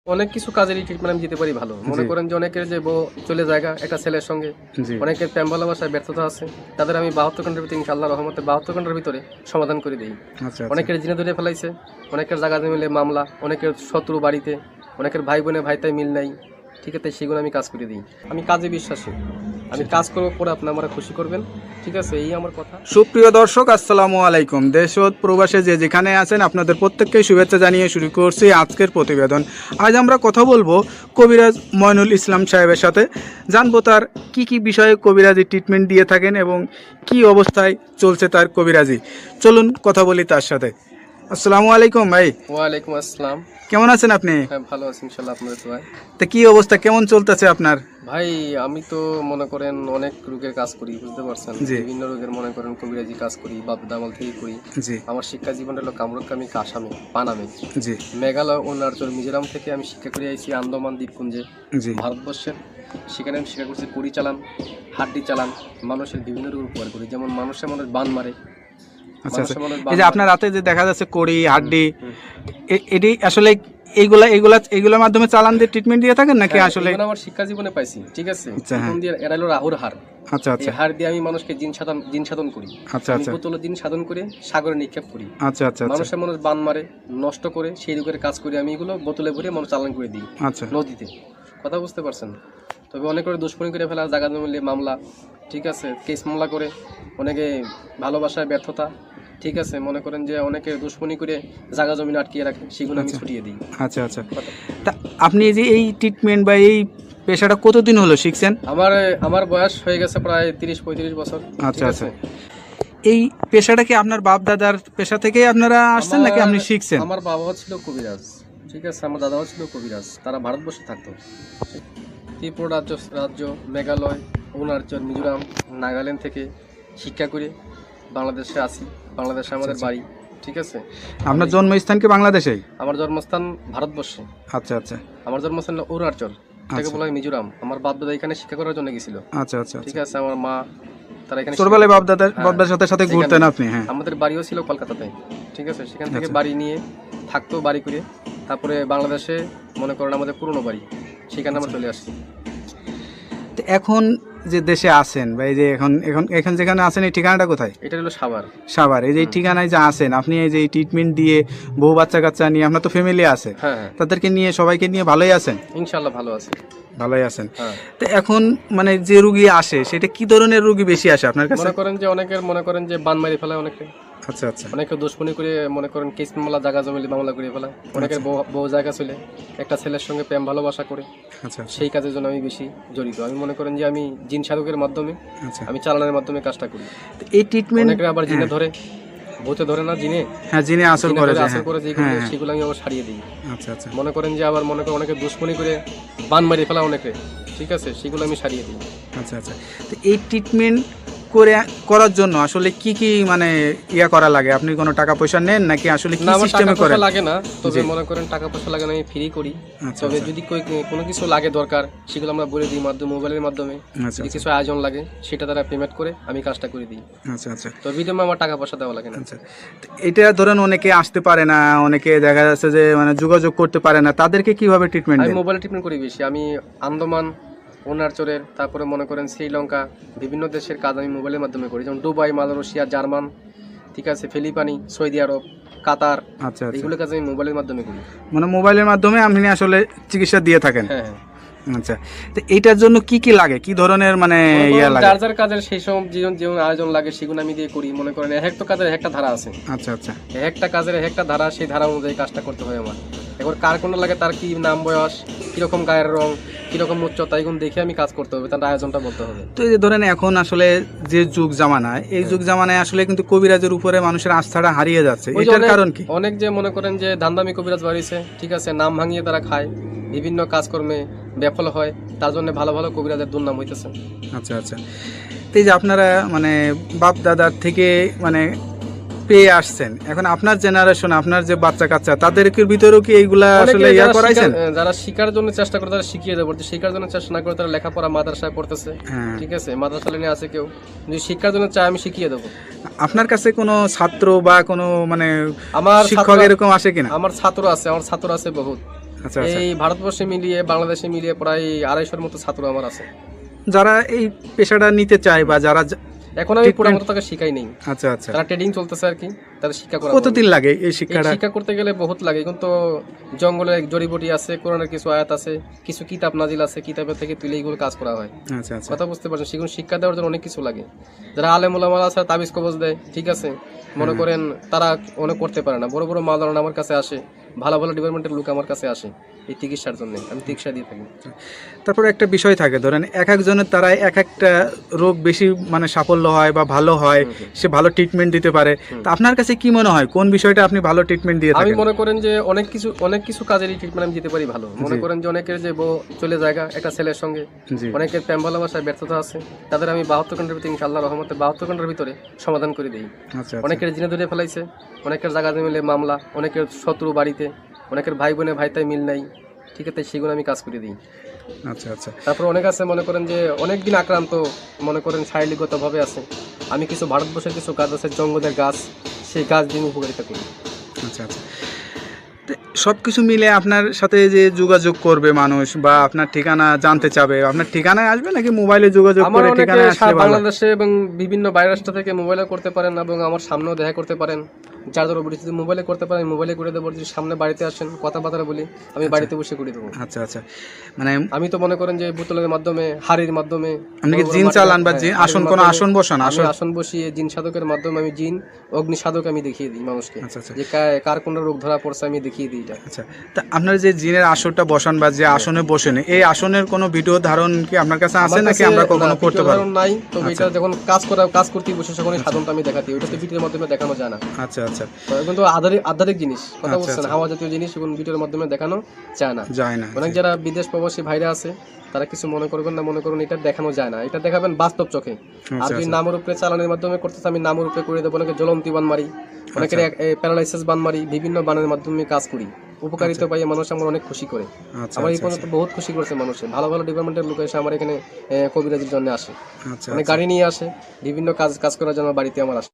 অনেক কিছু কাজেরই ট্রিটমেন্ট আমি দিতে পারি ভালো। মনে জি। করেন যে অনেকের যে বউ চলে জায়গা একটা ছেলের সঙ্গে, জি। অনেকের প্রেম ভালোবাসায় ব্যর্থতা আছে, তাদের আমি 72 ঘন্টার ভিতরে ইনশাআল্লাহর রহমতে 72 ঘন্টার ভিতরে সমাধান করে দেই। আচ্ছা, আচ্ছা। অনেকের জিনে ধরে ফেলাইছে, অনেকের জায়গা মিলে মামলা, অনেকের শত্রু বাড়িতে, অনেকের ভাই বোনে ভাইতাই মিল নাই, ঠিক আছে, সেগুলো আমি কাজ করে দিই। আমি কাজে বিশ্বাসী, আমি কাজ করবো পরে আপনি আমার খুশি করবেন, ঠিক আছে, এই আমার কথা। সুপ্রিয় দর্শক, আসসালামু আলাইকুম। দেশ ও প্রবাসে যে যেখানে আছেন আপনাদের প্রত্যেককেই শুভেচ্ছা জানিয়ে শুরু করছি আজকের প্রতিবেদন। আজ আমরা কথা বলবো কবিরাজ ময়নুল ইসলাম সাহেবের সাথে, জানবো তার কি বিষয়ে কবিরাজি ট্রিটমেন্ট দিয়ে থাকেন এবং কি অবস্থায় চলছে তার কবিরাজি। চলুন কথা বলি তার সাথে। আসসালামু আলাইকুম ভাই। ওয়ালাইকুম আসসালাম। কেমন আছেন আপনি? হ্যাঁ, ভালো আছি ইনশাআল্লাহ, আপনাদের দোয়ায়। তা কি অবস্থা, কেমন চলতেছে আপনার? ভাই আমি তো মনে করেন অনেক রোগের কাজ করি, বুঝতে পারছেন, জি। বিভিন্ন রোগের মনে করেন কবিরাজি কাজ করি, বাপ দামাল থেকে করি। জি। আমার শিক্ষা জীবন হলো কামরুকামি, আসামে, পানামে, জি। মেঘালয়, অরুণাচল, মিজোরাম থেকে আমি শিক্ষা করে আইছি আন্দামান দ্বীপপুঞ্জে, জি। ভারতবর্ষের। সেখানে আমি শিক্ষা করছি কুড়ি চালান, হাড্ডি চালান, মানুষের বিভিন্ন রোগ উপকার করি, যেমন মানুষের বান মারে। আচ্ছা আচ্ছা। মানুষের মানুষ এই যে আপনার রাতে যে দেখা যাচ্ছে কড়ি হাড্ডি, হুম। এটি আসলে এইগুলোর মাধ্যমে চালান দিয়ে ট্রিটমেন্ট দিয়ে থাকেন নাকি হ্যাঁ, আসলে? এগুলো আমার শিক্ষা জীবনে পাইছি, ঠিক আছে। আচ্ছা, হ্যাঁ। এখন দিয়ে এরা হলো রাহুর হার। আচ্ছা এই আচ্ছা হার দিয়ে আমি মানুষকে জিন সাধন করি। আচ্ছা আমি আচ্ছা বোতলে জিন সাধন করে সাগরে নিক্ষেপ করি। আচ্ছা আচ্ছা আচ্ছা মানুষের মানুষ বান মারে, নষ্ট করে, সেই রোগের কাজ করি আমি, এগুলো বোতলে ভরে মানুষ চালান করে দিই আচ্ছা নদীতে। কথা বুঝতে পারছেন? তবে অনেক করে দুশ্মনী করে ফেলা, জায়গা মিলে মামলা, ঠিক আছে, কেস মামলা করে, অনেকে ভালোবাসায় ব্যর্থতা, ঠিক আছে, মনে করেন যে অনেকে দুশ্মনী করে জায়গা জমি আটকিয়ে রাখে, সেগুলো আমি ছুটিয়ে দিই। আচ্ছা আচ্ছা। তা আপনি যে এই ট্রিটমেন্ট বা এই পেশাটা কতদিন হলো শিখছেন? আমার আমার বয়স হয়ে গেছে প্রায় 30-35 বছর। আচ্ছা আচ্ছা। এই পেশাটা কি আপনার বাপ দাদার পেশা থেকেই আপনারা আসছেন নাকি আপনি শিখছেন? আমার বাবাও ছিল কবিরাজ, ঠিক আছে, আমার দাদাও ছিল কবিরাজ, তারা ভারতবর্ষে থাকতো। ত্রিপুরা রাজ্য, মেঘালয়, অরুণাচল, মিজোরাম, নাগাল্যান্ড থেকে শিক্ষা করে বাংলাদেশে আসি। বাংলাদেশে আমাদের বাড়ি, ঠিক আছে। আপনার জন্মস্থান কি বাংলাদেশেই? আমার জন্মস্থান ভারতবর্ষে। আচ্ছা আচ্ছা আমার জন্মস্থান হলো অরুণাচল, এটাকে বলা হয় মিজোরাম। আমার বাপ দাদা এখানে শিক্ষা করার জন্য গেছিল, আচ্ছা আচ্ছা। ঠিক আছে। আমার মা, তারা এখানে ছোটবেলায় শিক্ষা- বাপ দাদার সাথে ঘুরতেন আপনি? হ্যাঁ। আমাদের বাড়িও ছিল কলকাতাতে, ঠিক আছে। সেখান থেকে আচ্ছা। বাড়ি নিয়ে থাকতো, বাড়ি করে তারপরে বাংলাদেশে মনে করেন আমাদের পুরনো বাড়ি, সেখানে আমরা চলে আসছি। তো এখন যে দেশে আছেন বা এই যে এখন এখন এখন যেখানে আছেন এই ঠিকানাটা কোথায়? এটা হলো সাভার। সাভার। এই যে এই ঠিকানায় যে আছেন আপনি, এই যে এই ট্রিটমেন্ট দিয়ে বউ বাচ্চা কাচ্চা নিয়ে, আপনার তো ফ্যামিলি আছে, হ্যাঁ হ্যাঁ, তাদেরকে নিয়ে সবাইকে নিয়ে ভালোই আছেন? ইনশাল্লাহ ভালো আছে। ভালোই আছেন। হ্যাঁ, তো এখন মানে যে রুগী আসে সেটা কি ধরনের রুগী বেশি আসে আপনার কাছে? মনে করেন যে অনেকের মনে করেন যে বান মারি ফেলায়, অনেকে আচ্ছা আচ্ছা অনেকে দুশ্মনী করে মনে করেন কেস মামলা, জায়গা জমিলে মামলা করে ফেলায়। অনেকের বউ জায়গা চলে একটা ছেলের সঙ্গে প্রেম ভালোবাসা করে, আচ্ছা সেই কাজের জন্য আমি বেশি জড়িত। আমি মনে করেন যে আমি জিন সাধকের মাধ্যমে, আচ্ছা। আমি চালানোর মাধ্যমে কাজটা করি। তো এই ট্রিটমেন্ট অনেকে আবার জিনে ধরে, ভূতে ধরে না, জিনে হ্যাঁ, যিনি আসল জিনে করে ধরে যে, আসর হ্যাঁ করে যেগুলো, হ্যাঁ, হ্যাঁ। সেগুলো আমি আবার সারিয়ে দিই। আচ্ছা আচ্ছা মনে করেন যে আবার মনে করেন অনেকে দুশ্মনী করে বান মারিয়ে ফেলা অনেকে, ঠিক আছে, সেগুলো আমি সারিয়ে দিই। আচ্ছা আচ্ছা। তো এই ট্রিটমেন্ট করার জন্য আসলে কি মানে ইয়া করা লাগে? আপনি কোনো টাকা পয়সা নেন নাকি আসলে কি না, আমার টাকা সিস্টেমে পয়সা করেন? লাগে না, তবে জি। মনে করেন টাকা পয়সা লাগে না, আমি ফ্রি করি। আচ্ছা তবে আচ্ছা যদি কোনো কিছু লাগে দরকার, সেগুলো আমরা বলে দিই মোবাইলের মাধ্যমে। আচ্ছা যদি আচ্ছা কিছু আয়োজন লাগে সেটা তারা পেমেন্ট করে আমি কাজটা করে দিই। আচ্ছা আচ্ছা তো বিনিময়ে আমার টাকা পয়সা দেওয়া লাগে না। আচ্ছা। তো এটা ধরেন অনেকে আসতে পারে না, অনেকে দেখা যাচ্ছে যে মানে যোগাযোগ করতে পারে না, তাদেরকে কিভাবে ট্রিটমেন্ট আমি দেন? মোবাইলে ট্রিটমেন্ট করি বেশি। আমি আন্দামান, অরুণাচলের, তারপরে মনে করেন শ্রীলঙ্কা, বিভিন্ন দেশের কাজ আমি মোবাইলের মাধ্যমে করি, যেমন দুবাই, মালয়েশিয়া, জার্মান, ঠিক আছে, ফিলিপাইনি, সৌদি আরব, কাতার, আচ্ছা আচ্ছা। এগুলো কাজ আমি মোবাইলের মাধ্যমে করি। মানে মোবাইলের মাধ্যমে আপনি আসলে চিকিৎসা দিয়ে থাকেন? হ্যাঁ হ্যাঁ। আচ্ছা। তো এইটার জন্য কি লাগে, কি ধরনের মানে ইয়া লাগে? যার যার কাজের সেই সব যেমন আয়োজন লাগে সেগুলো আমি দিয়ে করি। মনে করেন এক একটা কাজের একটা ধারা আছে, আচ্ছা আচ্ছা একটা কাজের একটা ধারা, সেই ধারা অনুযায়ী কাজটা করতে হয় আমার। এবার কার কোন লাগে, তার কি নাম, বয়স, কিরকম গায়ের রং, কিরকম উচ্চতা, এগুলো দেখে আমি কাজ করতে হবে, তার আয়োজনটা বলতে হবে। তো এই যে ধরেন এখন আসলে যে যুগ জামানায়, এই যুগ জামানায় আসলে কিন্তু কবিরাজের উপরে মানুষের আস্থাটা হারিয়ে যাচ্ছে, ওই যে এটার কারণ কি? অনেক যে মনে করেন যে ধান্দামি কবিরাজ বাড়িছে, ঠিক আছে, নাম ভাঙিয়ে তারা খায়, বিভিন্ন কাজকর্মে ব্যাফল হয়, তার জন্য ভালো ভালো কবিরাজের দুর্নাম হইতেছে। আচ্ছা আচ্ছা। তো এই যে আপনারা মানে বাপ দাদার থেকে মানে পেয়ে আসছেন, এখন আপনার জেনারেশন, আপনার যে বাচ্চা কাচ্চা, তাদেরকে ভিতরেও কি এইগুলা আসলে ইয়া করাইছেন? যারা শিকার জন্য চেষ্টা করে তারা শিখিয়ে দেবো, শিকার জন্য চেষ্টা না করে তারা লেখাপড়া মাদ্রাসায় পড়তেছে, হ্যাঁ। ঠিক আছে, মাদ্রাসা লাইনে আছে কেউ, যদি শিক্ষার জন্য চায় আমি শিখিয়ে দেবো। আপনার কাছে কোনো ছাত্র বা কোনো মানে আমার শিক্ষক এরকম আসে কিনা? আমার ছাত্র আছে বহুত, আচ্ছা আচ্ছা। এই ভারতবর্ষে মিলিয়ে বাংলাদেশে মিলিয়ে প্রায় 250-র মতো ছাত্র আমার আছে। যারা এই পেশাটা নিতে চায় বা যারা এখন আমি পুরো মতো তাকে শিখাই নেই, আচ্ছা আচ্ছা, তারা ট্রেডিং চলতেছে আর কি, তারা শিক্ষা করা। কতদিন লাগে এই এই শিক্ষাটা? শিক্ষা করতে গেলে বহুত লাগে, কিন্তু জঙ্গলে জড়িবুটি আছে, কোরআনের কিছু আয়াত আছে, কিছু কিতাব নাজিল আছে, কিতাবের থেকে তুলে এইগুলো কাজ করা হয়। আচ্ছা আচ্ছা, কথা বুঝতে পারছেন, সেগুলো শিক্ষা দেওয়ার জন্য অনেক কিছু লাগে। যারা আলেম ওলামা আছে তাবিজ কবজ দেয়, ঠিক আছে, মনে করেন তারা অনেক করতে পারে না। বড় বড় মাওলানা আমার কাছে আসে, ভালো ভালো ডিপার্টমেন্টের লোক আমার কাছে আসে এই চিকিৎসার জন্য, আমি চিকিৎসা দিয়ে থাকি। তারপরে একটা বিষয় থাকে, ধরেন এক একজনের তারা এক একটা রোগ বেশি মানে সাফল্য হয় বা ভালো হয়, সে ভালো ট্রিটমেন্ট দিতে পারে। তো আপনার কাছে কি মনে হয় কোন বিষয়টা আপনি ভালো ট্রিটমেন্ট দিয়ে আমি থাকেন? মনে করেন যে অনেক কিছু কাজেরই ট্রিটমেন্ট আমি দিতে পারি ভালো। মনে করেন যে অনেকের যে বউ চলে জায়গা একটা ছেলের সঙ্গে, জি, অনেকের প্রেম ভালোবাসায় ব্যর্থতা আছে, তাদের আমি 72 ঘন্টার ভিতরে ইনশাআল্লাহ রহমতে 72 ঘন্টার ভিতরে সমাধান করে দিই। আচ্ছা আচ্ছা, অনেকের জিনে ধরে ফেলাইছে, অনেকের জায়গা মিলে মামলা, অনেকের শত্রু বাড়িতে, অনেকের ভাই বোনে ভাইতাই মিল নাই, ঠিক আছে, সেগুলো আমি কাজ করে দিই। আচ্ছা আচ্ছা, তারপর অনেক আছে মনে করেন যে অনেক দিন আক্রান্ত, মনে করেন শারীরিকগতভাবে আছে, আমি কিছু ভারতবর্ষের কিছু গাছ আছে, জঙ্গলের গাছ, সেই গাছ দিয়ে উপকারিতা করি। আচ্ছা আচ্ছা। সব কিছু মিলে আপনার সাথে যে যোগাযোগ করবে মানুষ বা আপনার ঠিকানা জানতে চাবে, আপনার ঠিকানায় আসবে নাকি মোবাইলে যোগাযোগ আমার করে অনেকে ঠিকানায় আসলে ভালো? বাংলাদেশে এবং বিভিন্ন বাইরের রাষ্ট্র থেকে মোবাইলে করতে পারেন এবং আমার সামনেও দেখা করতে পারেন। যার ধরো যদি মোবাইলে করতে পারেন মোবাইলে করে দেবো, যদি সামনে বাড়িতে আসেন কথাবার্তা বলি, আমি বাড়িতে বসে করে দেবো। আচ্ছা আচ্ছা, মানে আমি তো মনে করেন যে বোতলের মাধ্যমে, হাড়ির মাধ্যমে আপনি কি জিন চালান বা জিন আসন, কোনো আসন বসান? আমি আসন, আসন বসিয়ে জিন সাধকের মাধ্যমে আমি জিন অগ্নি সাধক আমি দেখিয়ে দিই মানুষকে, আচ্ছা আচ্ছা যে কার কোন রোগ ধরা পড়ছে আমি দেখিয়ে দিই এটা। আচ্ছা। তা আপনার যে জিনের আসনটা বসান বা যে আসনে বসেন, এই আসনের কোনো ভিডিও ধারণ কি আপনার কাছে আছে আমার নাকি কাছে আমরা কখনো না, করতে ভিডিও পারবো? ধারণ নাই, তবে এটা যখন কাজ করতে বসে তখন এই সাধনটা আমি দেখাতে, ওটা তো ভিডিওর মাধ্যমে দেখানো যায় না। আচ্ছা আচ্ছা, তো এখন তো আধারিক জিনিস, কথা আচ্ছা, বলছেন, আচ্ছা। হাওয়া জাতীয় জিনিস, এখন ভিডিওর মাধ্যমে দেখানো যায় না। যায় না। অনেক যারা বিদেশ প্রবাসী ভাইরা আছে তারা কিছু মনে করবেন না, মনে করুন এটা দেখানো যায় না, এটা দেখাবেন বাস্তব চোখে। আর আচ্ছা যদি আচ্ছা, নামের উপরে চালানোর মাধ্যমে করতেছে, আমি নামের উপরে করে দেবো, অনেকে জ্বলন্তি বান মারি, অনেকের প্যারালাইসিস বান মারি, বিভিন্ন বানের মাধ্যমে কাজ করি, উপকারিতা পাই, মানুষ আমার অনেক খুশি করে। আচ্ছা আমার এই আচ্ছা, পর্যন্ত বহুত খুশি করেছে মানুষে, ভালো ভালো ডিপার্টমেন্টের লোক এসে আমার এখানে কবিরাজির জন্য আসে, আচ্ছা অনেক গাড়ি নিয়ে আসে, বিভিন্ন কাজ করার জন্য বাড়িতে আমার আসে।